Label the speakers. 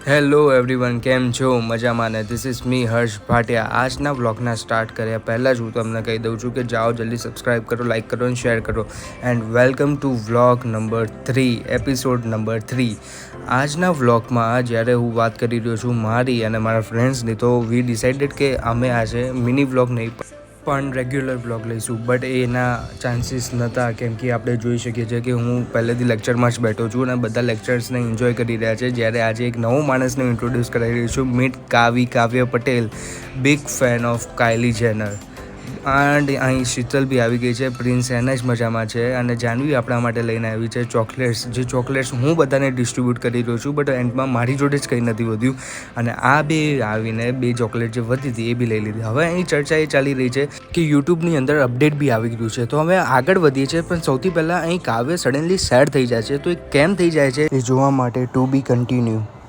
Speaker 1: Hello everyone, કેમ છો? મજામાં ને? ધીસ ઇઝ મી હર્ષ ભાટિયા. આજના વ્લોગના સ્ટાર્ટ કર્યા પહેલાં જ હું તમને કહી દઉં છું કે જાઓ જલ્દી સબસ્ક્રાઈબ કરો, લાઇક કરો અને શેર કરો. And welcome to vlog number 3, episode number 3. આજના વ્લોગમાં જ્યારે હું વાત કરી રહ્યો છું મારી અને મારા ફ્રેન્ડ્સની, તો વી ડિસાઇડેડ કે અમે આજે મિની વ્લોગ નહીં પણ રેગ્યુલર બ્લોગ લઈશું. બટ એના ચાન્સીસ નહોતા, કેમ કે આપણે જોઈ શકીએ છીએ કે હું પહેલેથી લેક્ચરમાં જ બેઠો છું અને બધા લેક્ચર્સને એન્જોય કરી રહ્યા છે. જ્યારે આજે એક નવો માણસને ઇન્ટ્રોડ્યુસ કરાવી રહ્યો છું. મીટ કાવ્ય Patel, big fan of Kylie Zener. And અહીં શીતલ બી આવી ગઈ છે. પ્રિન્સ એને જ મજામાં છે અને જાનવી આપણા માટે લઈને આવી છે ચોકલેટ્સ. જે ચોકલેટ્સ હું બધાને ડિસ્ટ્રીબ્યુટ કરી રહ્યો છું, બટ એન્ડમાં મારી જોડે જ કંઈ નથી વધ્યું અને આ બે આવીને બે ચોકલેટ જે વધી હતી એ બી લઈ લીધી. હવે અહીં ચર્ચા એ ચાલી રહી છે કે યુટ્યુબની અંદર અપડેટ બી આવી ગયું છે, તો હવે આગળ વધીએ છીએ. પણ સૌથી પહેલાં અહીં કાવ્ય સડનલી સેડ થઈ જાય છે, તો એ કેમ થઈ જાય છે એ જોવા માટે ટુ બી કન્ટિન્યુ.